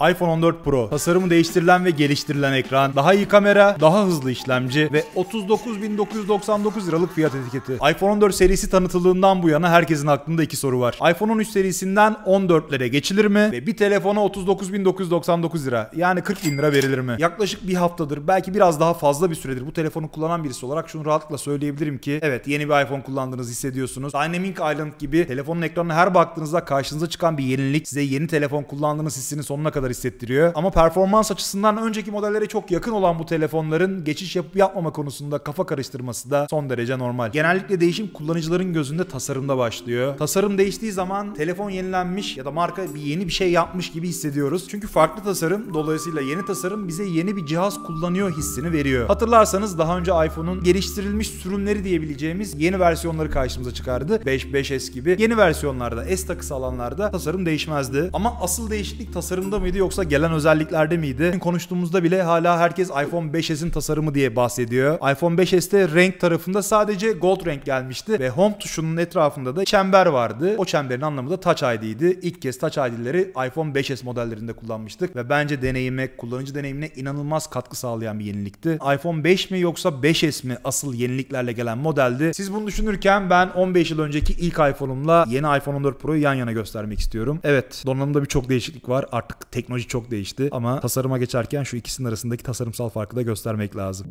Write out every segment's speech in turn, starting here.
iPhone 14 Pro, tasarımı değiştirilen ve geliştirilen ekran, daha iyi kamera, daha hızlı işlemci ve 39.999 liralık fiyat etiketi. iPhone 14 serisi tanıtıldığından bu yana herkesin aklında iki soru var. iPhone 13 serisinden 14'lere geçilir mi? Ve bir telefona 39.999 lira yani 40.000 lira verilir mi? Yaklaşık bir haftadır, belki biraz daha fazla bir süredir bu telefonu kullanan birisi olarak şunu rahatlıkla söyleyebilirim ki evet, yeni bir iPhone kullandığınızı hissediyorsunuz. Dynamic Island gibi telefonun ekranına her baktığınızda karşınıza çıkan bir yenilik size yeni telefon kullandığınız hissini sonuna kadar hissettiriyor. Ama performans açısından önceki modellere çok yakın olan bu telefonların geçiş yapıp yapmama konusunda kafa karıştırması da son derece normal. Genellikle değişim kullanıcıların gözünde tasarımda başlıyor. Tasarım değiştiği zaman telefon yenilenmiş ya da marka yeni bir şey yapmış gibi hissediyoruz. Çünkü farklı tasarım, dolayısıyla yeni tasarım bize yeni bir cihaz kullanıyor hissini veriyor. Hatırlarsanız daha önce iPhone'un geliştirilmiş sürümleri diyebileceğimiz yeni versiyonları karşımıza çıkardı. 5, 5S gibi. Yeni versiyonlarda, S takısı alanlarda tasarım değişmezdi. Ama asıl değişiklik tasarımda mıydı yoksa gelen özelliklerde miydi? Konuştuğumuzda bile hala herkes iPhone 5S'in tasarımı diye bahsediyor. iPhone 5S'te renk tarafında sadece gold renk gelmişti ve home tuşunun etrafında da çember vardı. O çemberin anlamı da Touch ID'ydi. İlk kez Touch ID'leri iPhone 5S modellerinde kullanmıştık ve bence deneyime, kullanıcı deneyimine inanılmaz katkı sağlayan bir yenilikti. iPhone 5 mi yoksa 5S mi asıl yeniliklerle gelen modeldi? Siz bunu düşünürken ben 15 yıl önceki ilk iPhone'umla yeni iPhone 14 Pro'yu yan yana göstermek istiyorum. Evet, donanımda birçok değişiklik var. Artık teknoloji çok değişti ama tasarıma geçerken şu ikisinin arasındaki tasarımsal farkı da göstermek lazım.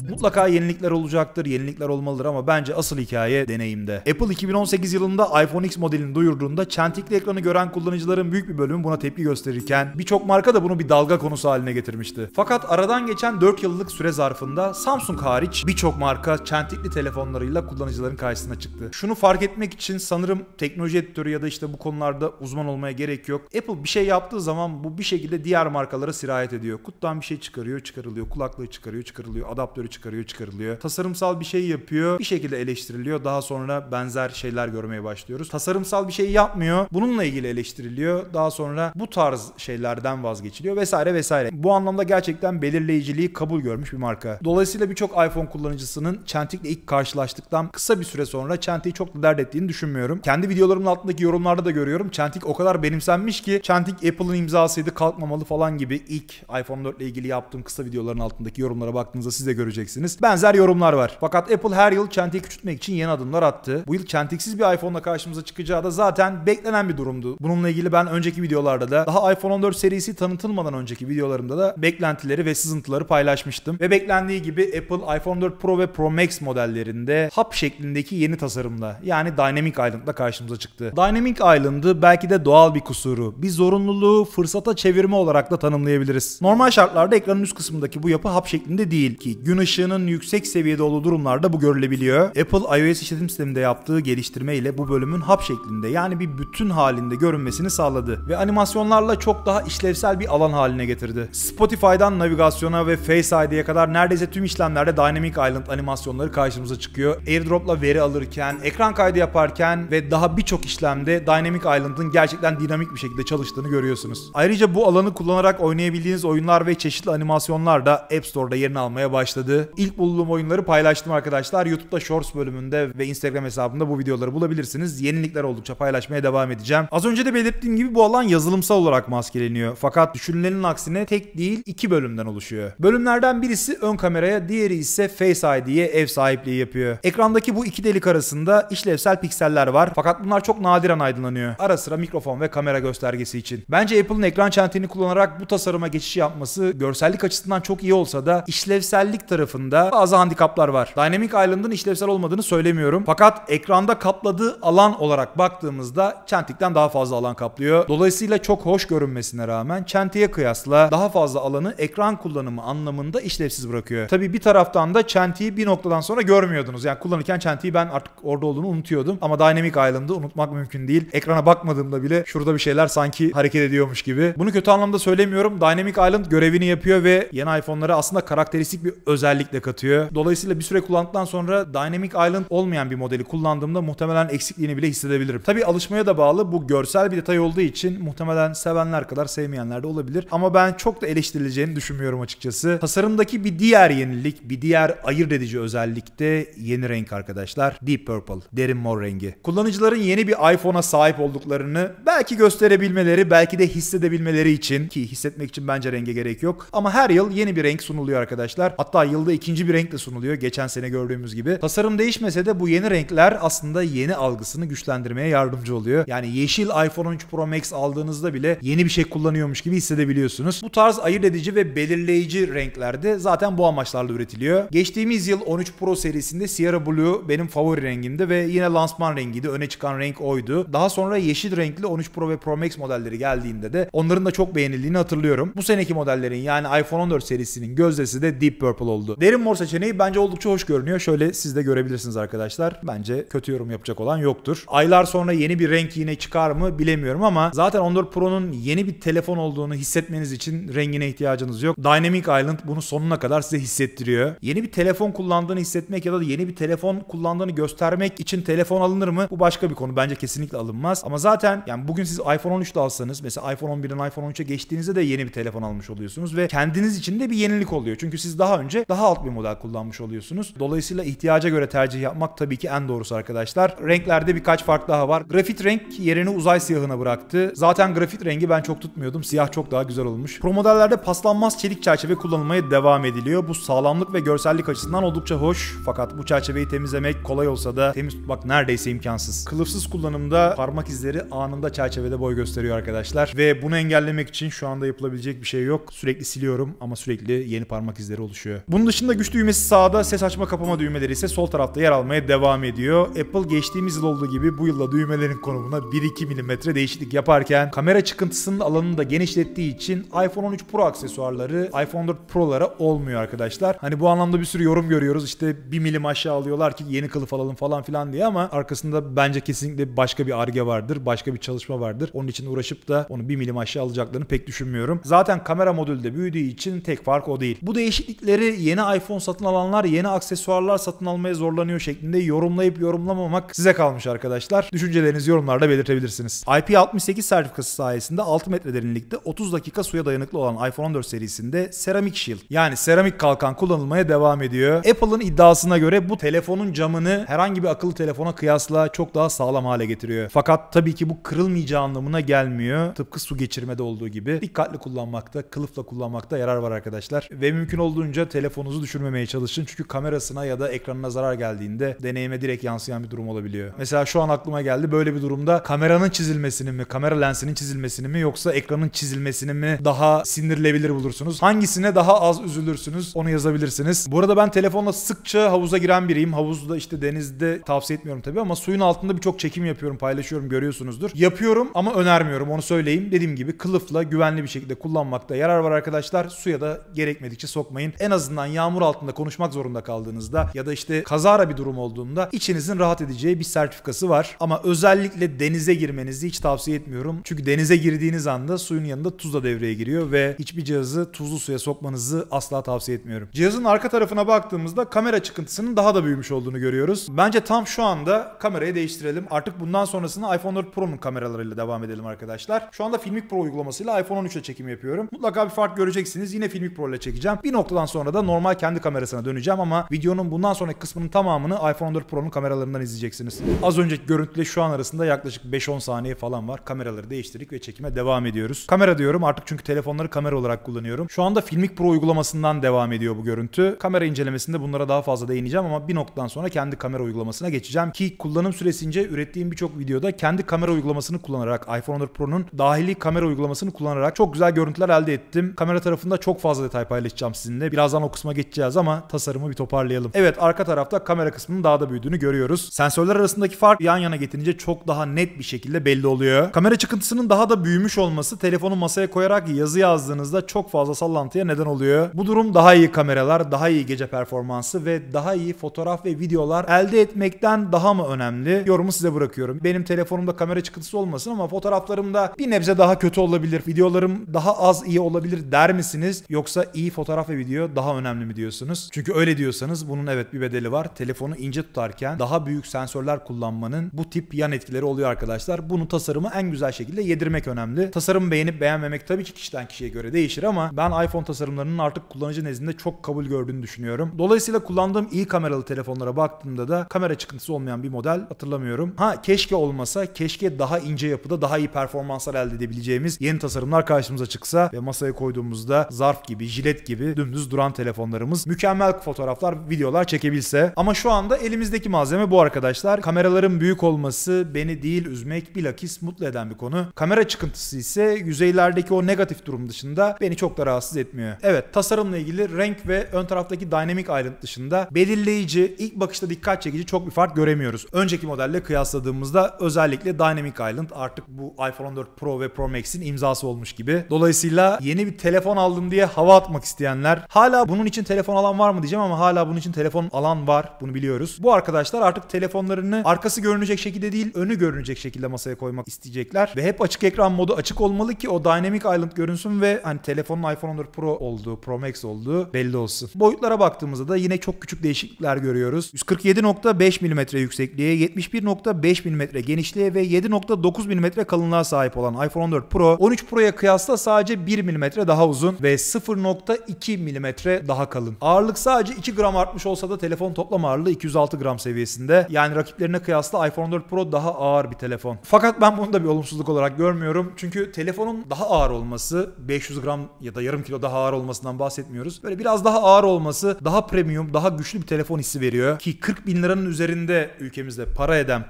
Mutlaka yenilikler olacaktır, yenilikler olmalıdır ama bence asıl hikaye deneyimde. Apple 2018 yılında iPhone X modelini duyurduğunda çentikli ekranı gören kullanıcıların büyük bir bölümü buna tepki gösterirken birçok marka da bunu bir dalga konusu haline getirmişti. Fakat aradan geçen 4 yıllık süre zarfında Samsung hariç birçok marka çentikli telefonlarıyla kullanıcıların karşısına çıktı. Şunu fark etmek için sanırım teknoloji editörü ya da işte bu konularda uzman olmaya gerek yok. Apple bir şey yaptığı zaman bu bir şekilde diğer markalara sirayet ediyor. Kutudan bir şey çıkarıyor, çıkarılıyor, kulaklığı çıkarıyor, çıkarılıyor, adaptörü çıkarıyor. Tasarımsal bir şey yapıyor. Bir şekilde eleştiriliyor. Daha sonra benzer şeyler görmeye başlıyoruz. Tasarımsal bir şey yapmıyor. Bununla ilgili eleştiriliyor. Daha sonra bu tarz şeylerden vazgeçiliyor vesaire vesaire. Bu anlamda gerçekten belirleyiciliği kabul görmüş bir marka. Dolayısıyla birçok iPhone kullanıcısının çentikle ilk karşılaştıktan kısa bir süre sonra çentiği çok da dert ettiğini düşünmüyorum. Kendi videolarımın altındaki yorumlarda da görüyorum. Çentik o kadar benimsenmiş ki çentik Apple'ın imzasıydı, kalkmamalı falan gibi ilk iPhone 4 ile ilgili yaptığım kısa videoların altındaki yorumlara baktığınızda siz de göreceksiniz. Benzer yorumlar var. Fakat Apple her yıl çentiği küçültmek için yeni adımlar attı. Bu yıl çentiksiz bir iPhone'la karşımıza çıkacağı da zaten beklenen bir durumdu. Bununla ilgili ben önceki videolarda da daha iPhone 14 serisi tanıtılmadan önceki videolarımda da beklentileri ve sızıntıları paylaşmıştım. Ve beklendiği gibi Apple iPhone 14 Pro ve Pro Max modellerinde hub şeklindeki yeni tasarımla yani Dynamic Island'la karşımıza çıktı. Dynamic Island'ı belki de doğal bir kusuru, bir zorunluluğu fırsata çevirme olarak da tanımlayabiliriz. Normal şartlarda ekranın üst kısmındaki bu yapı hub şeklinde değil ki gün ışığının yüksek seviyede olduğu durumlarda bu görülebiliyor. Apple iOS işletim sisteminde yaptığı geliştirme ile bu bölümün hub şeklinde yani bir bütün halinde görünmesini sağladı ve animasyonlarla çok daha işlevsel bir alan haline getirdi. Spotify'dan navigasyona ve Face ID'ye kadar neredeyse tüm işlemlerde Dynamic Island animasyonları karşımıza çıkıyor. AirDrop'la veri alırken, ekran kaydı yaparken ve daha birçok işlemde Dynamic Island'ın gerçekten dinamik bir şekilde çalıştığını görüyorsunuz. Ayrıca bu alanı kullanarak oynayabildiğiniz oyunlar ve çeşitli animasyonlar da App Store'da yerini almaya başladı. İlk bulduğum oyunları paylaştım arkadaşlar. YouTube'da Shorts bölümünde ve Instagram hesabımda bu videoları bulabilirsiniz. Yenilikler oldukça paylaşmaya devam edeceğim. Az önce de belirttiğim gibi bu alan yazılımsal olarak maskeleniyor. Fakat düşünülenin aksine tek değil 2 bölümden oluşuyor. Bölümlerden birisi ön kameraya, diğeri ise Face ID'ye ev sahipliği yapıyor. Ekrandaki bu iki delik arasında işlevsel pikseller var. Fakat bunlar çok nadiren aydınlanıyor. Ara sıra mikrofon ve kamera göstergesi için. Bence Apple'ın ekran çentiğini kullanarak bu tasarıma geçiş yapması görsellik açısından çok iyi olsa da işlevsellik tarafında bazı handikaplar var. Dynamic Island'ın işlevsel olmadığını söylemiyorum. Fakat ekranda kapladığı alan olarak baktığımızda çentikten daha fazla alan kaplıyor. Dolayısıyla çok hoş görünmesine rağmen çentiğe kıyasla daha fazla alanı ekran kullanımı anlamında işlevsiz bırakıyor. Tabii bir taraftan da çentiği bir noktadan sonra görmüyordunuz. Yani kullanırken çentiği ben artık orada olduğunu unutuyordum. Ama Dynamic Island'ı unutmak mümkün değil. Ekrana bakmadığımda bile şurada bir şeyler sanki hareket ediyormuş gibi. Bunu kötü anlamda söylemiyorum. Dynamic Island görevini yapıyor ve yeni iPhone'lara aslında karakteristik bir özellik özellik de katıyor. Dolayısıyla bir süre kullandıktan sonra Dynamic Island olmayan bir modeli kullandığımda muhtemelen eksikliğini bile hissedebilirim. Tabii alışmaya da bağlı. Bu görsel bir detay olduğu için muhtemelen sevenler kadar sevmeyenler de olabilir. Ama ben çok da eleştirileceğini düşünmüyorum açıkçası. Tasarımdaki bir diğer yenilik, bir diğer ayırt edici özellik de yeni renk arkadaşlar. Deep Purple, derin mor rengi. Kullanıcıların yeni bir iPhone'a sahip olduklarını belki gösterebilmeleri, belki de hissedebilmeleri için, ki hissetmek için bence renge gerek yok. Ama her yıl yeni bir renk sunuluyor arkadaşlar. Hatta yılda ikinci bir renk de sunuluyor. Geçen sene gördüğümüz gibi. Tasarım değişmese de bu yeni renkler aslında yeni algısını güçlendirmeye yardımcı oluyor. Yani yeşil iPhone 13 Pro Max aldığınızda bile yeni bir şey kullanıyormuş gibi hissedebiliyorsunuz. Bu tarz ayırt edici ve belirleyici renklerde zaten bu amaçlarla üretiliyor. Geçtiğimiz yıl 13 Pro serisinde Sierra Blue benim favori rengimdi ve yine lansman rengiydi. Öne çıkan renk oydu. Daha sonra yeşil renkli 13 Pro ve Pro Max modelleri geldiğinde de onların da çok beğenildiğini hatırlıyorum. Bu seneki modellerin yani iPhone 14 serisinin gözdesi de Deep Purple oldu. Derin mor seçeneği bence oldukça hoş görünüyor. Şöyle siz de görebilirsiniz arkadaşlar. Bence kötü yorum yapacak olan yoktur. Aylar sonra yeni bir renk yine çıkar mı bilemiyorum ama zaten 14 Pro'nun yeni bir telefon olduğunu hissetmeniz için rengine ihtiyacınız yok. Dynamic Island bunu sonuna kadar size hissettiriyor. Yeni bir telefon kullandığını hissetmek ya da yeni bir telefon kullandığını göstermek için telefon alınır mı? Bu başka bir konu. Bence kesinlikle alınmaz. Ama zaten yani bugün siz iPhone 13 de alsanız, mesela iPhone 11'den iPhone 13'e geçtiğinizde de yeni bir telefon almış oluyorsunuz ve kendiniz için de bir yenilik oluyor. Çünkü siz daha önce daha alt bir model kullanmış oluyorsunuz. Dolayısıyla ihtiyaca göre tercih yapmak tabii ki en doğrusu arkadaşlar. Renklerde birkaç fark daha var. Grafit renk yerini uzay siyahına bıraktı. Zaten grafit rengi ben çok tutmuyordum. Siyah çok daha güzel olmuş. Pro modellerde paslanmaz çelik çerçeve kullanılmaya devam ediliyor. Bu sağlamlık ve görsellik açısından oldukça hoş. Fakat bu çerçeveyi temizlemek kolay olsa da temiz tutmak neredeyse imkansız. Kılıfsız kullanımda parmak izleri anında çerçevede boy gösteriyor arkadaşlar. Ve bunu engellemek için şu anda yapılabilecek bir şey yok. Sürekli siliyorum ama sürekli yeni parmak izleri oluşuyor. Bunun dışında güç düğmesi sağda, ses açma kapama düğmeleri ise sol tarafta yer almaya devam ediyor. Apple geçtiğimiz yıl olduğu gibi bu yılda düğmelerin konumuna 1-2 mm değişiklik yaparken kamera çıkıntısının alanını da genişlettiği için iPhone 13 Pro aksesuarları iPhone 14 Pro'lara olmuyor arkadaşlar. Hani bu anlamda bir sürü yorum görüyoruz. İşte 1 milim aşağı alıyorlar ki yeni kılıf alalım falan filan diye ama arkasında bence kesinlikle başka bir arge vardır. Başka bir çalışma vardır. Onun için uğraşıp da onu 1 milim aşağı alacaklarını pek düşünmüyorum. Zaten kamera modülü de büyüdüğü için tek fark o değil. Bu değişiklikleri yeni iPhone satın alanlar yeni aksesuarlar satın almaya zorlanıyor şeklinde yorumlayıp yorumlamamak size kalmış arkadaşlar. Düşüncelerinizi yorumlarda belirtebilirsiniz. IP68 sertifikası sayesinde 6 metre derinlikte 30 dakika suya dayanıklı olan iPhone 14 serisinde Ceramic Shield yani seramik kalkan kullanılmaya devam ediyor. Apple'ın iddiasına göre bu telefonun camını herhangi bir akıllı telefona kıyasla çok daha sağlam hale getiriyor. Fakat tabii ki bu kırılmayacağı anlamına gelmiyor. Tıpkı su geçirmede olduğu gibi dikkatli kullanmakta, kılıfla kullanmakta yarar var arkadaşlar. Ve mümkün olduğunca telefonunuzu düşürmemeye çalışın. Çünkü kamerasına ya da ekranına zarar geldiğinde deneyime direkt yansıyan bir durum olabiliyor. Mesela şu an aklıma geldi. Böyle bir durumda kameranın çizilmesini mi, kamera lensinin çizilmesini mi yoksa ekranın çizilmesini mi daha sindirilebilir bulursunuz? Hangisine daha az üzülürsünüz? Onu yazabilirsiniz. Bu arada ben telefonla sıkça havuza giren biriyim. Havuzda işte denizde tavsiye etmiyorum tabii ama suyun altında birçok çekim yapıyorum, paylaşıyorum, görüyorsunuzdur. Yapıyorum ama önermiyorum, onu söyleyeyim. Dediğim gibi kılıfla güvenli bir şekilde kullanmakta yarar var arkadaşlar. Suya da gerekmedikçe sokmayın. En azından yağmur altında konuşmak zorunda kaldığınızda ya da işte kazara bir durum olduğunda içinizin rahat edeceği bir sertifikası var. Ama özellikle denize girmenizi hiç tavsiye etmiyorum. Çünkü denize girdiğiniz anda suyun yanında tuz da devreye giriyor ve hiçbir cihazı tuzlu suya sokmanızı asla tavsiye etmiyorum. Cihazın arka tarafına baktığımızda kamera çıkıntısının daha da büyümüş olduğunu görüyoruz. Bence tam şu anda kamerayı değiştirelim. Artık bundan sonrasında iPhone 4 Pro'nun kameralarıyla devam edelim arkadaşlar. Şu anda Filmic Pro uygulamasıyla iPhone 13 ile çekim yapıyorum. Mutlaka bir fark göreceksiniz. Yine Filmic Pro ile çekeceğim. Bir noktadan sonra da normal kendi kamerasına döneceğim ama videonun bundan sonraki kısmının tamamını iPhone 4 Pro'nun kameralarından izleyeceksiniz. Az önceki görüntüyle şu an arasında yaklaşık 5-10 saniye falan var. Kameraları değiştirdik ve çekime devam ediyoruz. Kamera diyorum artık çünkü telefonları kamera olarak kullanıyorum. Şu anda Filmic Pro uygulamasından devam ediyor bu görüntü. Kamera incelemesinde bunlara daha fazla değineceğim ama bir noktadan sonra kendi kamera uygulamasına geçeceğim ki kullanım süresince ürettiğim birçok videoda kendi kamera uygulamasını kullanarak iPhone 14 Pro'nun dahili kamera uygulamasını kullanarak çok güzel görüntüler elde ettim. Kamera tarafında çok fazla detay paylaşacağım sizinle. Birazdan o kısma geçeceğiz ama tasarımı bir toparlayalım. Evet, arka tarafta kamera kısmının daha da büyüdüğünü görüyoruz. Sensörler arasındaki fark yan yana getirince çok daha net bir şekilde belli oluyor. Kamera çıkıntısının daha da büyümüş olması telefonu masaya koyarak yazı yazdığınızda çok fazla sallantıya neden oluyor. Bu durum daha iyi kameralar, daha iyi gece performansı ve daha iyi fotoğraf ve videolar elde etmekten daha mı önemli? Yorumu size bırakıyorum. Benim telefonumda kamera çıkıntısı olmasın ama fotoğraflarımda bir nebze daha kötü olabilir, videolarım daha az iyi olabilir der misiniz? Yoksa iyi fotoğraf ve video daha önemli önemli mi diyorsunuz? Çünkü öyle diyorsanız bunun evet bir bedeli var. Telefonu ince tutarken daha büyük sensörler kullanmanın bu tip yan etkileri oluyor arkadaşlar. Bunu tasarımı en güzel şekilde yedirmek önemli. Tasarımı beğenip beğenmemek tabii ki kişiden kişiye göre değişir ama ben iPhone tasarımlarının artık kullanıcı nezdinde çok kabul gördüğünü düşünüyorum. Dolayısıyla kullandığım iyi kameralı telefonlara baktığımda da kamera çıkıntısı olmayan bir model hatırlamıyorum. Keşke olmasa, keşke daha ince yapıda daha iyi performanslar elde edebileceğimiz yeni tasarımlar karşımıza çıksa ve masaya koyduğumuzda zarf gibi, jilet gibi dümdüz duran telefonlarımız mükemmel fotoğraflar, videolar çekebilse. Ama şu anda elimizdeki malzeme bu arkadaşlar. Kameraların büyük olması beni değil üzmek, bilakis mutlu eden bir konu. Kamera çıkıntısı ise yüzeylerdeki o negatif durum dışında beni çok da rahatsız etmiyor. Evet, tasarımla ilgili renk ve ön taraftaki Dynamic Island dışında belirleyici, ilk bakışta dikkat çekici çok bir fark göremiyoruz. Önceki modelle kıyasladığımızda özellikle Dynamic Island artık bu iPhone 14 Pro ve Pro Max'in imzası olmuş gibi. Dolayısıyla yeni bir telefon aldım diye hava atmak isteyenler, hala bunun için telefon alan var mı diyeceğim ama hala bunun için telefon alan var. Bunu biliyoruz. Bu arkadaşlar artık telefonlarını arkası görünecek şekilde değil, önü görünecek şekilde masaya koymak isteyecekler. Ve hep açık ekran modu açık olmalı ki o Dynamic Island görünsün ve hani telefonun iPhone 14 Pro olduğu, Pro Max olduğu belli olsun. Boyutlara baktığımızda da yine çok küçük değişiklikler görüyoruz. 147.5 mm yüksekliğe, 71.5 mm genişliğe ve 7.9 mm kalınlığa sahip olan iPhone 14 Pro, 13 Pro'ya kıyasla sadece 1 mm daha uzun ve 0.2 mm daha kalın. Ağırlık sadece 2 gram artmış olsa da telefon toplam ağırlığı 206 gram seviyesinde. Yani rakiplerine kıyasla iPhone 14 Pro daha ağır bir telefon. Fakat ben bunu da bir olumsuzluk olarak görmüyorum. Çünkü telefonun daha ağır olması, 500 gram ya da yarım kilo daha ağır olmasından bahsetmiyoruz. Böyle biraz daha ağır olması, daha premium, daha güçlü bir telefon hissi veriyor. Ki 40 bin liranın üzerinde ülkemizde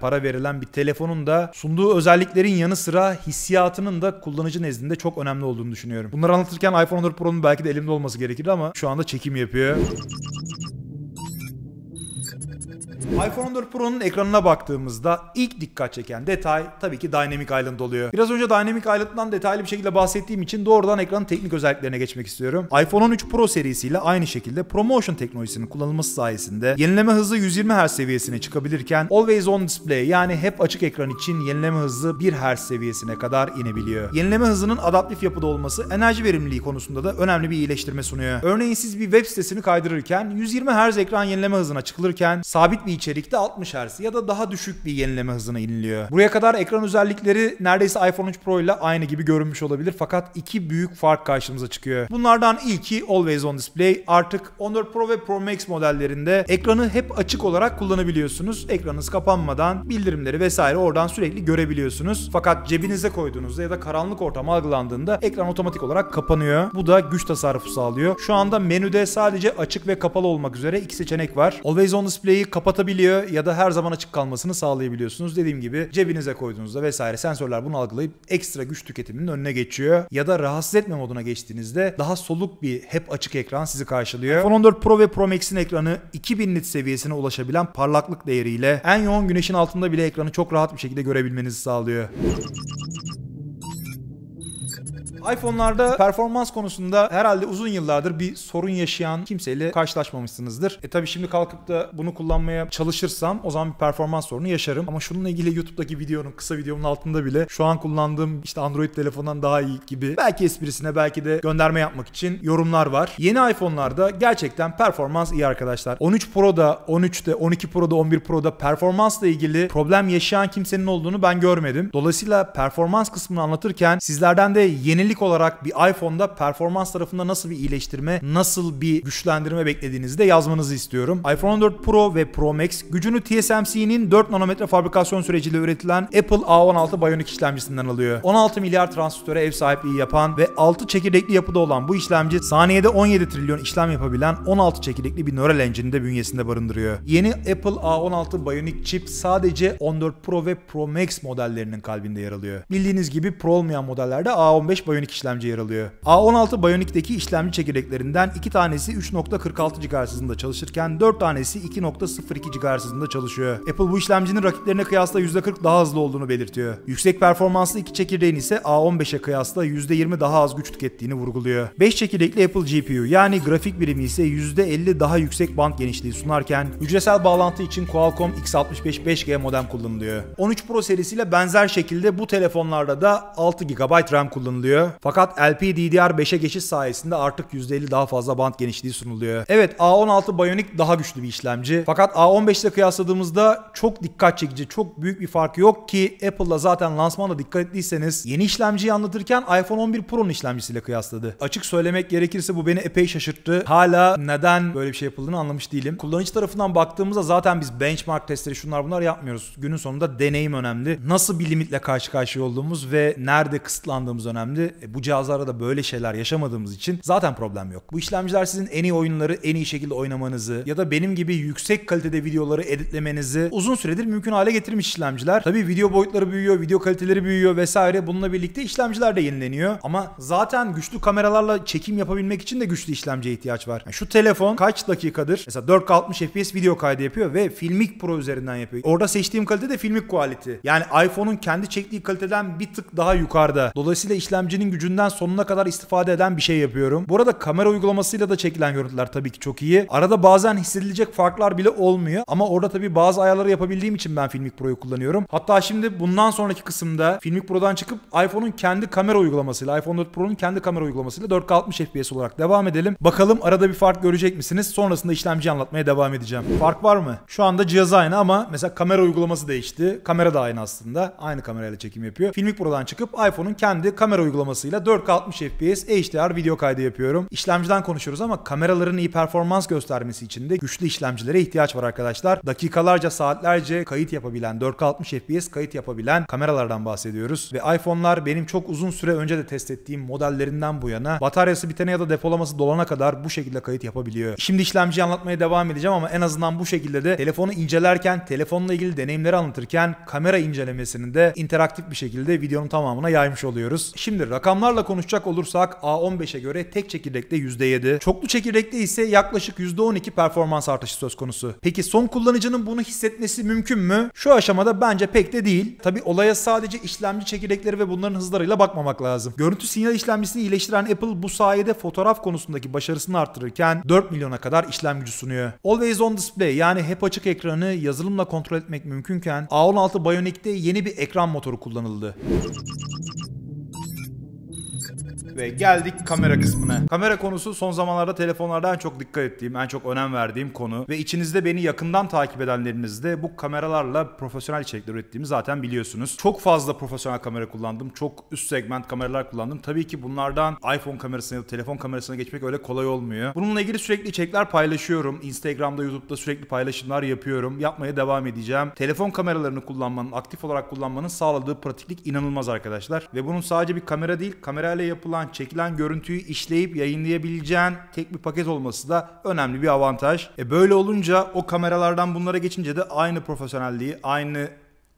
para verilen bir telefonun da sunduğu özelliklerin yanı sıra hissiyatının da kullanıcı nezdinde çok önemli olduğunu düşünüyorum. Bunları anlatırken iPhone 14 Pro'nun belki de elimde olması gerekirdi ama şu anda çekim yapıyor. iPhone 14 Pro'nun ekranına baktığımızda ilk dikkat çeken detay tabii ki Dynamic Island oluyor. Biraz önce Dynamic Island'dan detaylı bir şekilde bahsettiğim için doğrudan ekranın teknik özelliklerine geçmek istiyorum. iPhone 13 Pro serisiyle aynı şekilde ProMotion teknolojisinin kullanılması sayesinde yenileme hızı 120 Hz seviyesine çıkabilirken Always On Display yani hep açık ekran için yenileme hızı 1 Hz seviyesine kadar inebiliyor. Yenileme hızının adaptif yapıda olması enerji verimliliği konusunda da önemli bir iyileştirme sunuyor. Örneğin siz bir web sitesini kaydırırken 120 Hz ekran yenileme hızına çıkılırken sabit bir içerikte 60 Hz ya da daha düşük bir yenileme hızına iniliyor. Buraya kadar ekran özellikleri neredeyse iPhone 3 Pro ile aynı gibi görünmüş olabilir fakat iki büyük fark karşımıza çıkıyor. Bunlardan ilki Always On Display. Artık 14 Pro ve Pro Max modellerinde ekranı hep açık olarak kullanabiliyorsunuz. Ekranınız kapanmadan bildirimleri vesaire oradan sürekli görebiliyorsunuz. Fakat cebinize koyduğunuzda ya da karanlık ortam algılandığında ekran otomatik olarak kapanıyor. Bu da güç tasarrufu sağlıyor. Şu anda menüde sadece açık ve kapalı olmak üzere iki seçenek var. Always On Display'i kapatabiliyor ya da her zaman açık kalmasını sağlayabiliyorsunuz. Dediğim gibi cebinize koyduğunuzda vesaire sensörler bunu algılayıp ekstra güç tüketiminin önüne geçiyor. Ya da rahatsız etme moduna geçtiğinizde daha soluk bir hep açık ekran sizi karşılıyor. iPhone 14 Pro ve Pro Max'in ekranı 2000 nit seviyesine ulaşabilen parlaklık değeriyle en yoğun güneşin altında bile ekranı çok rahat bir şekilde görebilmenizi sağlıyor. iPhone'larda performans konusunda herhalde uzun yıllardır bir sorun yaşayan kimseyle karşılaşmamışsınızdır. Tabii şimdi kalkıp da bunu kullanmaya çalışırsam o zaman bir performans sorunu yaşarım. Ama şununla ilgili YouTube'daki kısa videomun altında bile şu an kullandığım Android telefondan daha iyi gibi belki esprisine belki de gönderme yapmak için yorumlar var. Yeni iPhone'larda gerçekten performans iyi arkadaşlar. 13 Pro'da, 13'te, 12 Pro'da, 11 Pro'da performansla ilgili problem yaşayan kimsenin olduğunu ben görmedim. Dolayısıyla performans kısmını anlatırken sizlerden de yenilik olarak bir iPhone'da performans tarafında nasıl bir iyileştirme, nasıl bir güçlendirme beklediğinizi de yazmanızı istiyorum. iPhone 14 Pro ve Pro Max gücünü TSMC'nin 4 nanometre fabrikasyon süreciyle üretilen Apple A16 Bionic işlemcisinden alıyor. 16 milyar transistöre ev sahipliği yapan ve 6 çekirdekli yapıda olan bu işlemci saniyede 17 trilyon işlem yapabilen 16 çekirdekli bir Neural Engine'i de bünyesinde barındırıyor. Yeni Apple A16 Bionic chip sadece 14 Pro ve Pro Max modellerinin kalbinde yer alıyor. Bildiğiniz gibi Pro olmayan modellerde A15 Bionic işlemci yer alıyor. A16 Bionic'teki işlemci çekirdeklerinden 2 tanesi 3.46 GHz hızında çalışırken 4 tanesi 2.02 GHz hızında çalışıyor. Apple bu işlemcinin rakiplerine kıyasla %40 daha hızlı olduğunu belirtiyor. Yüksek performanslı iki çekirdeğin ise A15'e kıyasla %20 daha az güç tükettiğini vurguluyor. 5 çekirdekli Apple GPU yani grafik birimi ise %50 daha yüksek band genişliği sunarken hücresel bağlantı için Qualcomm X65 5G modem kullanılıyor. 13 Pro serisiyle benzer şekilde bu telefonlarda da 6 GB RAM kullanılıyor. kullanılıyor. Fakat LPDDR5'e geçiş sayesinde artık %50 daha fazla band genişliği sunuluyor. Evet, A16 Bionic daha güçlü bir işlemci. Fakat A15 ile kıyasladığımızda çok dikkat çekici, çok büyük bir farkı yok ki Apple'la zaten lansmanda dikkat ettiyseniz yeni işlemciyi anlatırken iPhone 11 Pro'nun işlemcisiyle kıyasladı. Açık söylemek gerekirse bu beni epey şaşırttı. Hala neden böyle bir şey yapıldığını anlamış değilim. Kullanıcı tarafından baktığımızda zaten biz benchmark testleri şunlar bunlar yapmıyoruz. Günün sonunda deneyim önemli. Nasıl bir limitle karşı karşıya olduğumuz ve nerede kısıtlandığımız önemli. Bu cihazlarda da böyle şeyler yaşamadığımız için zaten problem yok. Bu işlemciler sizin en iyi oyunları en iyi şekilde oynamanızı ya da benim gibi yüksek kalitede videoları editlemenizi uzun süredir mümkün hale getirmiş işlemciler. Tabii video boyutları büyüyor, video kaliteleri büyüyor vesaire. Bununla birlikte işlemciler de yenileniyor. Ama zaten güçlü kameralarla çekim yapabilmek için de güçlü işlemciye ihtiyaç var. Yani şu telefon kaç dakikadır mesela 4K 60 FPS video kaydı yapıyor ve Filmic Pro üzerinden yapıyor. Orada seçtiğim kalite de Filmic Quality. Yani iPhone'un kendi çektiği kaliteden bir tık daha yukarıda. Dolayısıyla işlemcinin gücünden sonuna kadar istifade eden bir şey yapıyorum. Bu arada kamera uygulamasıyla da çekilen görüntüler tabii ki çok iyi. Arada bazen hissedilecek farklar bile olmuyor. Ama orada tabii bazı ayarları yapabildiğim için ben Filmic Pro'yu kullanıyorum. Hatta şimdi bundan sonraki kısımda Filmic Pro'dan çıkıp iPhone'un kendi kamera uygulamasıyla, iPhone 4 Pro'nun kendi kamera uygulamasıyla 4K 60 FPS olarak devam edelim. Bakalım arada bir fark görecek misiniz? Sonrasında işlemciyi anlatmaya devam edeceğim. Fark var mı? Şu anda cihaz aynı ama mesela kamera uygulaması değişti. Kamera da aynı aslında. Aynı kamerayla çekim yapıyor. Filmic Pro'dan çıkıp iPhone'un kendi kamera uygulamasıyla 4K 60 FPS HDR video kaydı yapıyorum. İşlemciden konuşuyoruz ama kameraların iyi performans göstermesi için de güçlü işlemcilere ihtiyaç var arkadaşlar. Dakikalarca, saatlerce kayıt yapabilen, 4K 60 FPS kayıt yapabilen kameralardan bahsediyoruz. Ve iPhone'lar benim çok uzun süre önce de test ettiğim modellerinden bu yana bataryası bitene ya da depolaması dolana kadar bu şekilde kayıt yapabiliyor. Şimdi işlemciyi anlatmaya devam edeceğim ama en azından bu şekilde de telefonu incelerken, telefonla ilgili deneyimleri anlatırken kamera incelemesini de interaktif bir şekilde videonun tamamına yaymış oluyoruz. Şimdi rakamlarla konuşacak olursak A15'e göre tek çekirdekte %7, çoklu çekirdekte ise yaklaşık %12 performans artışı söz konusu. Peki son kullanıcının bunu hissetmesi mümkün mü? Şu aşamada bence pek de değil. Tabi olaya sadece işlemci çekirdekleri ve bunların hızlarıyla bakmamak lazım. Görüntü sinyal işlemcisini iyileştiren Apple bu sayede fotoğraf konusundaki başarısını arttırırken 4 milyona kadar işlem gücü sunuyor. Always on display yani hep açık ekranı yazılımla kontrol etmek mümkünken A16 Bionic'te yeni bir ekran motoru kullanıldı. Ve geldik kamera kısmına. Kamera konusu son zamanlarda telefonlarda en çok dikkat ettiğim, en çok önem verdiğim konu. Ve içinizde beni yakından takip edenleriniz de bu kameralarla profesyonel içerikler ürettiğimi zaten biliyorsunuz. Çok fazla profesyonel kamera kullandım. Çok üst segment kameralar kullandım. Tabii ki bunlardan iPhone kamerasına ya da telefon kamerasına geçmek öyle kolay olmuyor. Bununla ilgili sürekli içerikler paylaşıyorum. Instagram'da, YouTube'da sürekli paylaşımlar yapıyorum. Yapmaya devam edeceğim. Telefon kameralarını kullanmanın, aktif olarak kullanmanın sağladığı pratiklik inanılmaz arkadaşlar. Ve bunun sadece bir kamera değil, kamerayla yapılan, çekilen görüntüyü işleyip yayınlayabileceğin tek bir paket olması da önemli bir avantaj. Böyle olunca o kameralardan bunlara geçince de aynı profesyonelliği, aynı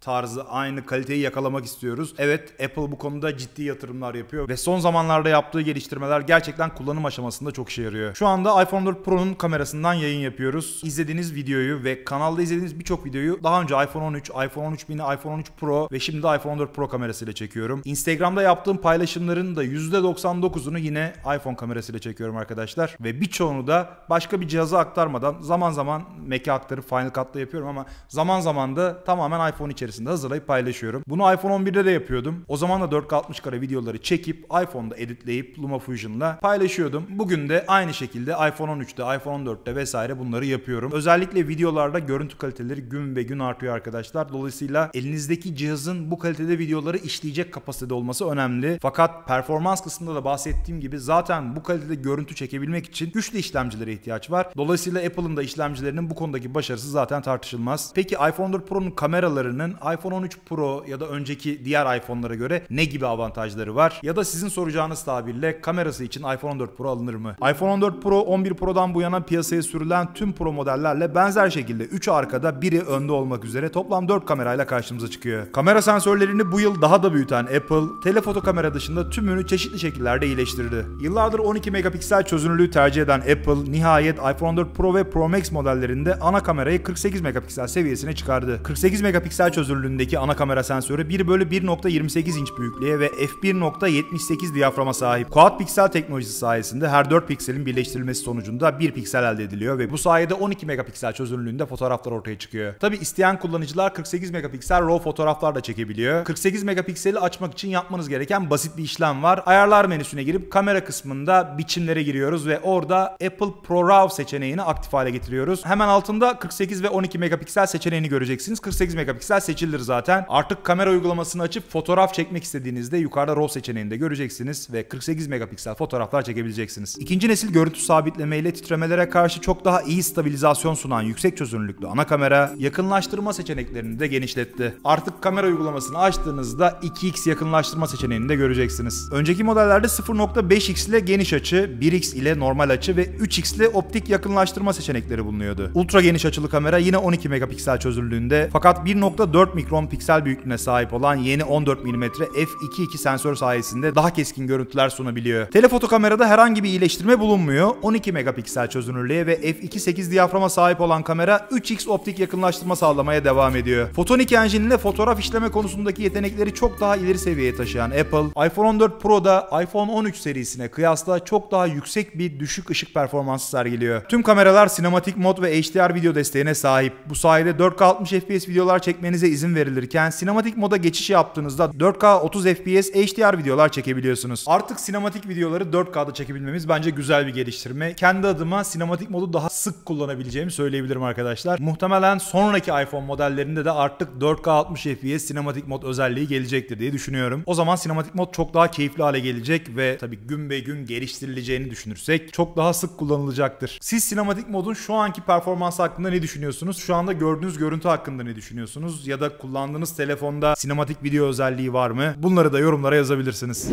tarzı, aynı kaliteyi yakalamak istiyoruz. Evet, Apple bu konuda ciddi yatırımlar yapıyor ve son zamanlarda yaptığı geliştirmeler gerçekten kullanım aşamasında çok işe yarıyor. Şu anda iPhone 4 Pro'nun kamerasından yayın yapıyoruz. İzlediğiniz videoyu ve kanalda izlediğiniz birçok videoyu daha önce iPhone 13, iPhone 13 mini, iPhone 13 Pro ve şimdi de iPhone 4 Pro kamerasıyla çekiyorum. Instagram'da yaptığım paylaşımların da %99'unu yine iPhone kamerasıyla çekiyorum arkadaşlar. Ve birçoğunu da başka bir cihaza aktarmadan zaman zaman Mac'e aktarıp Final Cut'ta yapıyorum ama zaman zaman da tamamen iPhone içerisinde hazırlayıp paylaşıyorum. Bunu iPhone 11'de de yapıyordum. O zaman da 4K 60 kare videoları çekip iPhone'da editleyip LumaFusion'la paylaşıyordum. Bugün de aynı şekilde iPhone 13'te, iPhone 14'te vesaire bunları yapıyorum. Özellikle videolarda görüntü kaliteleri gün be gün artıyor arkadaşlar. Dolayısıyla elinizdeki cihazın bu kalitede videoları işleyecek kapasitede olması önemli. Fakat performans kısmında da bahsettiğim gibi zaten bu kalitede görüntü çekebilmek için güçlü işlemcilere ihtiyaç var. Dolayısıyla Apple'ın da işlemcilerinin bu konudaki başarısı zaten tartışılmaz. Peki iPhone 4 Pro'nun kameralarının iPhone 13 Pro ya da önceki diğer iPhone'lara göre ne gibi avantajları var? Ya da sizin soracağınız tabirle kamerası için iPhone 14 Pro alınır mı? iPhone 14 Pro, 11 Pro'dan bu yana piyasaya sürülen tüm Pro modellerle benzer şekilde 3'ü arkada, biri önde olmak üzere toplam 4 kamerayla karşımıza çıkıyor. Kamera sensörlerini bu yıl daha da büyüten Apple, telefoto kamera dışında tümünü çeşitli şekillerde iyileştirdi. Yıllardır 12 megapiksel çözünürlüğü tercih eden Apple, nihayet iPhone 4 Pro ve Pro Max modellerinde ana kamerayı 48 megapiksel seviyesine çıkardı. 48 megapiksel çözünürlüğü çözünürlüğündeki ana kamera sensörü 1/1.28 inç büyüklüğe ve f1.78 diyaframa sahip. Quad piksel teknolojisi sayesinde her 4 pikselin birleştirilmesi sonucunda 1 piksel elde ediliyor ve bu sayede 12 megapiksel çözünürlüğünde fotoğraflar ortaya çıkıyor. Tabi isteyen kullanıcılar 48 megapiksel RAW fotoğraflar da çekebiliyor. 48 megapikseli açmak için yapmanız gereken basit bir işlem var. Ayarlar menüsüne girip kamera kısmında biçimlere giriyoruz ve orada Apple Pro RAW seçeneğini aktif hale getiriyoruz. Hemen altında 48 ve 12 megapiksel seçeneğini göreceksiniz. 48 megapiksel seçilir zaten. Artık kamera uygulamasını açıp fotoğraf çekmek istediğinizde yukarıda RAW seçeneğini de göreceksiniz ve 48 megapiksel fotoğraflar çekebileceksiniz. İkinci nesil görüntü sabitleme ile titremelere karşı çok daha iyi stabilizasyon sunan yüksek çözünürlüklü ana kamera yakınlaştırma seçeneklerini de genişletti. Artık kamera uygulamasını açtığınızda 2x yakınlaştırma seçeneğini de göreceksiniz. Önceki modellerde 0.5x ile geniş açı, 1x ile normal açı ve 3x ile optik yakınlaştırma seçenekleri bulunuyordu. Ultra geniş açılı kamera yine 12 megapiksel çözünürlüğünde fakat 1.4 mikron piksel büyüklüğüne sahip olan yeni 14 mm f2.2 sensör sayesinde daha keskin görüntüler sunabiliyor. Telefoto kamerada herhangi bir iyileştirme bulunmuyor. 12 megapiksel çözünürlüğe ve f2.8 diyaframa sahip olan kamera 3x optik yakınlaştırma sağlamaya devam ediyor. Photonic Engine ile fotoğraf işleme konusundaki yetenekleri çok daha ileri seviyeye taşıyan Apple, iPhone 14 Pro'da iPhone 13 serisine kıyasla çok daha yüksek bir düşük ışık performansı sergiliyor. Tüm kameralar sinematik mod ve HDR video desteğine sahip. Bu sayede 4K 60 FPS videolar çekmenize izin verilirken sinematik moda geçiş yaptığınızda 4K 30 FPS HDR videolar çekebiliyorsunuz. Artık sinematik videoları 4K'da çekebilmemiz bence güzel bir geliştirme. Kendi adıma sinematik modu daha sık kullanabileceğimi söyleyebilirim arkadaşlar. Muhtemelen sonraki iPhone modellerinde de artık 4K 60 FPS sinematik mod özelliği gelecektir diye düşünüyorum. O zaman sinematik mod çok daha keyifli hale gelecek ve tabii gün be gün geliştirileceğini düşünürsek çok daha sık kullanılacaktır. Siz sinematik modun şu anki performansı hakkında ne düşünüyorsunuz? Şu anda gördüğünüz görüntü hakkında ne düşünüyorsunuz? Ya da kullandığınız telefonda sinematik video özelliği var mı? Bunları da yorumlara yazabilirsiniz.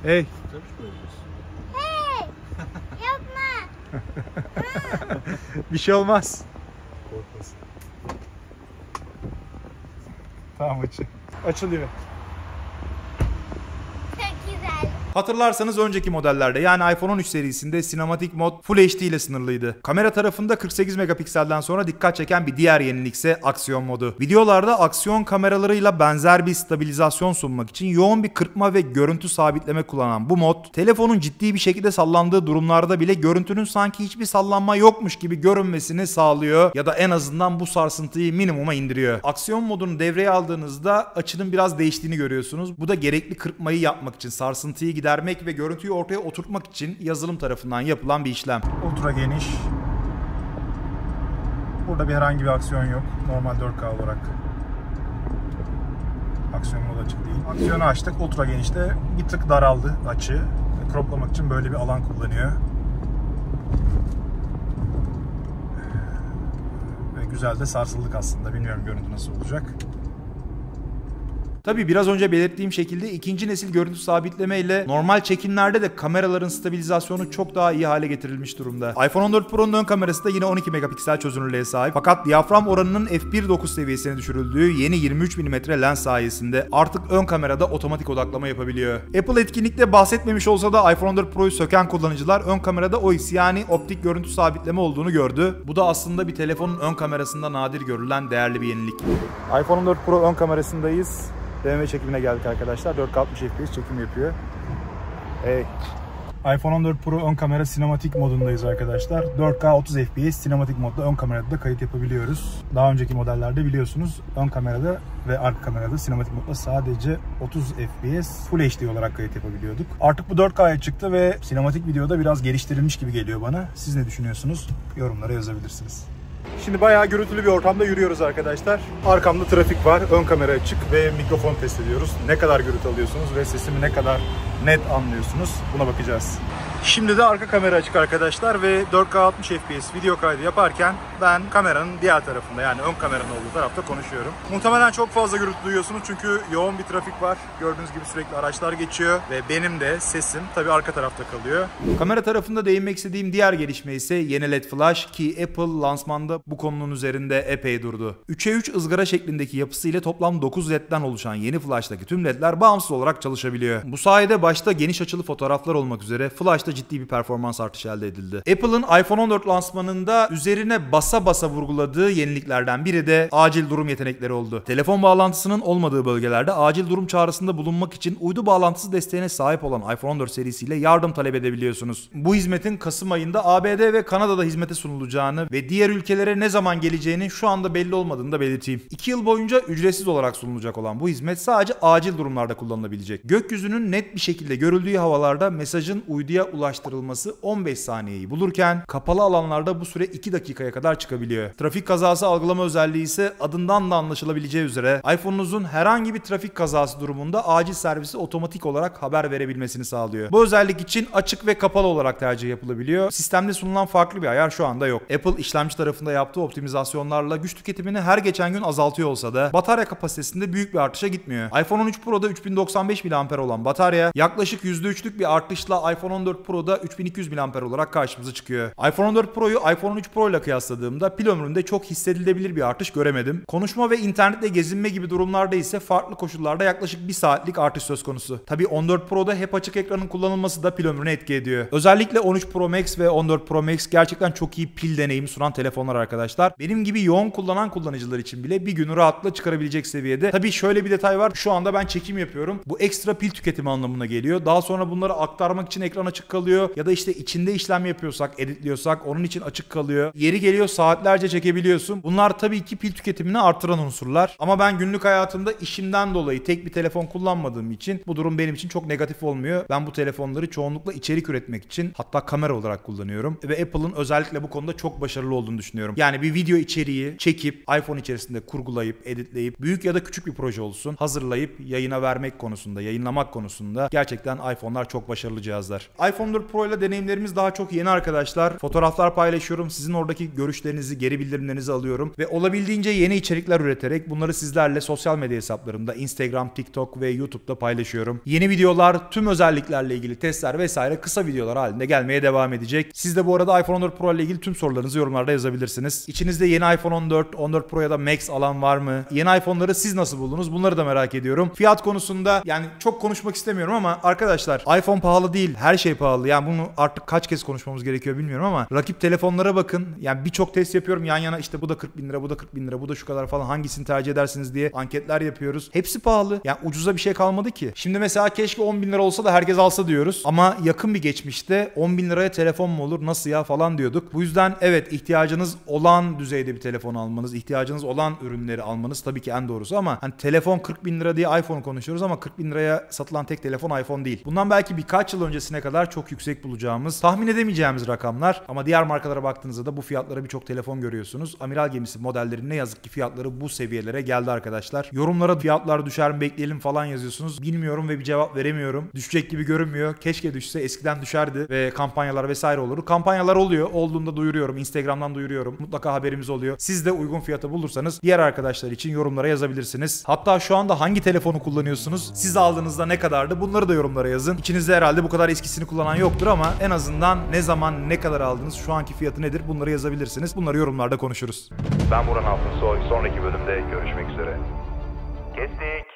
Hey. Hey! Yapma! Bir şey olmaz. Tamam açılıyor. Çok güzel. Hatırlarsanız önceki modellerde yani iPhone 13 serisinde sinematik mod Full HD ile sınırlıydı. Kamera tarafında 48 megapikselden sonra dikkat çeken bir diğer yenilik ise aksiyon modu. Videolarda aksiyon kameralarıyla benzer bir stabilizasyon sunmak için yoğun bir kırpma ve görüntü sabitleme kullanan bu mod, telefonun ciddi bir şekilde sallandığı durumlarda bile görüntünün sanki hiçbir sallanma yokmuş gibi görünmesini sağlıyor ya da en azından bu sarsıntıyı minimuma indiriyor. Aksiyon modunu devreye aldığınızda açının biraz değiştiğini görüyorsunuz. Bu da gerekli kırpmayı yapmak için, sarsıntıyı gidermek ve görüntüyü ortaya oturtmak için yazılım tarafından yapılan bir işlem. Ultra geniş. Burada herhangi bir aksiyon yok. Normal 4K olarak. Aksiyon modu açık değil. Aksiyonu açtık. Ultra genişte bir tık daraldı açı. Croplamak için böyle bir alan kullanıyor. Ve güzel de sarsıldık aslında. Bilmiyorum görüntü nasıl olacak. Tabii biraz önce belirttiğim şekilde ikinci nesil görüntü sabitleme ile normal çekimlerde de kameraların stabilizasyonu çok daha iyi hale getirilmiş durumda. iPhone 14 Pro'nun ön kamerası da yine 12 megapiksel çözünürlüğe sahip. Fakat diyafram oranının f1.9 seviyesine düşürüldüğü yeni 23 mm lens sayesinde artık ön kamerada otomatik odaklama yapabiliyor. Apple etkinlikte bahsetmemiş olsa da iPhone 14 Pro'yu söken kullanıcılar ön kamerada OIS yani optik görüntü sabitleme olduğunu gördü. Bu da aslında bir telefonun ön kamerasında nadir görülen değerli bir yenilik. iPhone 14 Pro ön kamerasındayız. Deneme çekimine geldik arkadaşlar. 4K 60 FPS çekim yapıyor. Hey. iPhone 14 Pro ön kamera sinematik modundayız arkadaşlar. 4K 30 FPS sinematik modda ön kamerada da kayıt yapabiliyoruz. Daha önceki modellerde biliyorsunuz ön kamerada ve arka kamerada sinematik modda sadece 30 FPS Full HD olarak kayıt yapabiliyorduk. Artık bu 4K'ya çıktı ve sinematik videoda biraz geliştirilmiş gibi geliyor bana. Siz ne düşünüyorsunuz? Yorumlara yazabilirsiniz. Şimdi bayağı gürültülü bir ortamda yürüyoruz arkadaşlar. Arkamda trafik var, ön kamera açık ve mikrofon test ediyoruz. Ne kadar gürültü alıyorsunuz ve sesimi ne kadar net anlıyorsunuz buna bakacağız. Şimdi de arka kamera açık arkadaşlar ve 4K 60 FPS video kaydı yaparken ben kameranın diğer tarafında yani ön kameranın olduğu tarafta konuşuyorum. Muhtemelen çok fazla gürültü duyuyorsunuz çünkü yoğun bir trafik var. Gördüğünüz gibi sürekli araçlar geçiyor ve benim de sesim tabii arka tarafta kalıyor. Kamera tarafında değinmek istediğim diğer gelişme ise yeni LED flash ki Apple lansmanda bu konunun üzerinde epey durdu. 3'e 3 ızgara şeklindeki yapısıyla toplam 9 LED'den oluşan yeni flashtaki tüm LED'ler bağımsız olarak çalışabiliyor. Bu sayede başta geniş açılı fotoğraflar olmak üzere flash başta ciddi bir performans artışı elde edildi. Apple'ın iPhone 14 lansmanında üzerine basa basa vurguladığı yeniliklerden biri de acil durum yetenekleri oldu. Telefon bağlantısının olmadığı bölgelerde acil durum çağrısında bulunmak için uydu bağlantısı desteğine sahip olan iPhone 14 serisiyle yardım talep edebiliyorsunuz. Bu hizmetin Kasım ayında ABD ve Kanada'da hizmete sunulacağını ve diğer ülkelere ne zaman geleceğinin şu anda belli olmadığını da belirteyim. 2 yıl boyunca ücretsiz olarak sunulacak olan bu hizmet sadece acil durumlarda kullanılabilecek. Gökyüzünün net bir şekilde görüldüğü havalarda mesajın uyduya ulaştırılması 15 saniyeyi bulurken kapalı alanlarda bu süre 2 dakikaya kadar çıkabiliyor. Trafik kazası algılama özelliği ise adından da anlaşılabileceği üzere iPhone'unuzun herhangi bir trafik kazası durumunda acil servisi otomatik olarak haber verebilmesini sağlıyor. Bu özellik için açık ve kapalı olarak tercih yapılabiliyor. Sistemde sunulan farklı bir ayar şu anda yok. Apple işlemci tarafında yaptığı optimizasyonlarla güç tüketimini her geçen gün azaltıyor olsa da batarya kapasitesinde büyük bir artışa gitmiyor. iPhone 13 Pro'da 3095 mAh olan batarya yaklaşık %3'lük bir artışla iPhone 14 Pro'da 3200 mAh olarak karşımıza çıkıyor. iPhone 14 Pro'yu iPhone 13 Pro ile kıyasladığımda pil ömründe çok hissedilebilir bir artış göremedim. Konuşma ve internetle gezinme gibi durumlarda ise farklı koşullarda yaklaşık 1 saatlik artış söz konusu. Tabii 14 Pro'da hep açık ekranın kullanılması da pil ömrüne etki ediyor. Özellikle 13 Pro Max ve 14 Pro Max gerçekten çok iyi pil deneyimi sunan telefonlar arkadaşlar. Benim gibi yoğun kullanan kullanıcılar için bile bir günü rahatlıkla çıkarabilecek seviyede. Tabii şöyle bir detay var. Şu anda ben çekim yapıyorum. Bu ekstra pil tüketimi anlamına geliyor. Daha sonra bunları aktarmak için ekran açık kalıyor. Ya da işte içinde işlem yapıyorsak, editliyorsak onun için açık kalıyor. Yeri geliyor saatlerce çekebiliyorsun. Bunlar tabii ki pil tüketimini artıran unsurlar. Ama ben günlük hayatımda işimden dolayı tek bir telefon kullanmadığım için bu durum benim için çok negatif olmuyor. Ben bu telefonları çoğunlukla içerik üretmek için, hatta kamera olarak kullanıyorum. Ve Apple'ın özellikle bu konuda çok başarılı olduğunu düşünüyorum. Yani bir video içeriği çekip iPhone içerisinde kurgulayıp, editleyip, büyük ya da küçük bir proje olsun, hazırlayıp yayına vermek konusunda, yayınlamak konusunda gerçekten iPhone'lar çok başarılı cihazlar. iPhone 4 Pro ile deneyimlerimiz daha çok yeni arkadaşlar. Fotoğraflar paylaşıyorum. Sizin oradaki görüşlerinizi, geri bildirimlerinizi alıyorum. Ve olabildiğince yeni içerikler üreterek bunları sizlerle sosyal medya hesaplarımda Instagram, TikTok ve YouTube'da paylaşıyorum. Yeni videolar, tüm özelliklerle ilgili testler vesaire kısa videolar halinde gelmeye devam edecek. Siz de bu arada iPhone 14 Pro ile ilgili tüm sorularınızı yorumlarda yazabilirsiniz. İçinizde yeni iPhone 14, 14 Pro ya da Max alan var mı? Yeni iPhone'ları siz nasıl buldunuz? Bunları da merak ediyorum. Fiyat konusunda yani çok konuşmak istemiyorum ama arkadaşlar iPhone pahalı değil. Her şey pahalı. Yani bunu artık kaç kez konuşmamız gerekiyor bilmiyorum ama rakip telefonlara bakın. Yani birçok test yapıyorum yan yana, işte bu da 40 bin lira, bu da 40 bin lira, bu da şu kadar falan, hangisini tercih edersiniz diye anketler yapıyoruz. Hepsi pahalı. Yani ucuza bir şey kalmadı ki. Şimdi mesela keşke 10 bin lira olsa da herkes alsa diyoruz. Ama yakın bir geçmişte 10 bin liraya telefon mu olur, nasıl ya falan diyorduk. Bu yüzden evet, ihtiyacınız olan düzeyde bir telefon almanız, ihtiyacınız olan ürünleri almanız tabii ki en doğrusu ama hani telefon 40 bin lira diye iPhone konuşuyoruz ama 40 bin liraya satılan tek telefon iPhone değil. Bundan belki birkaç yıl öncesine kadar çok yüksek bulacağımız, tahmin edemeyeceğimiz rakamlar ama diğer markalara baktığınızda da bu fiyatlara birçok telefon görüyorsunuz. Amiral gemisi modellerinin ne yazık ki fiyatları bu seviyelere geldi arkadaşlar. Yorumlara fiyatlar düşer mi bekleyelim falan yazıyorsunuz. Bilmiyorum ve bir cevap veremiyorum. Düşecek gibi görünmüyor. Keşke düşse, eskiden düşerdi ve kampanyalar vesaire olur. Kampanyalar oluyor. Olduğunda duyuruyorum. Instagram'dan duyuruyorum. Mutlaka haberimiz oluyor. Siz de uygun fiyata bulursanız diğer arkadaşlar için yorumlara yazabilirsiniz. Hatta şu anda hangi telefonu kullanıyorsunuz? Siz aldığınızda ne kadardı? Bunları da yorumlara yazın. İçinizde herhalde bu kadar eskisini kullanan yoktur ama en azından ne zaman, ne kadar aldınız, şu anki fiyatı nedir? Bunları yazabilirsiniz. Bunları yorumlarda konuşuruz. Ben Burhan Altınsoy. Sonraki bölümde görüşmek üzere. Kestik.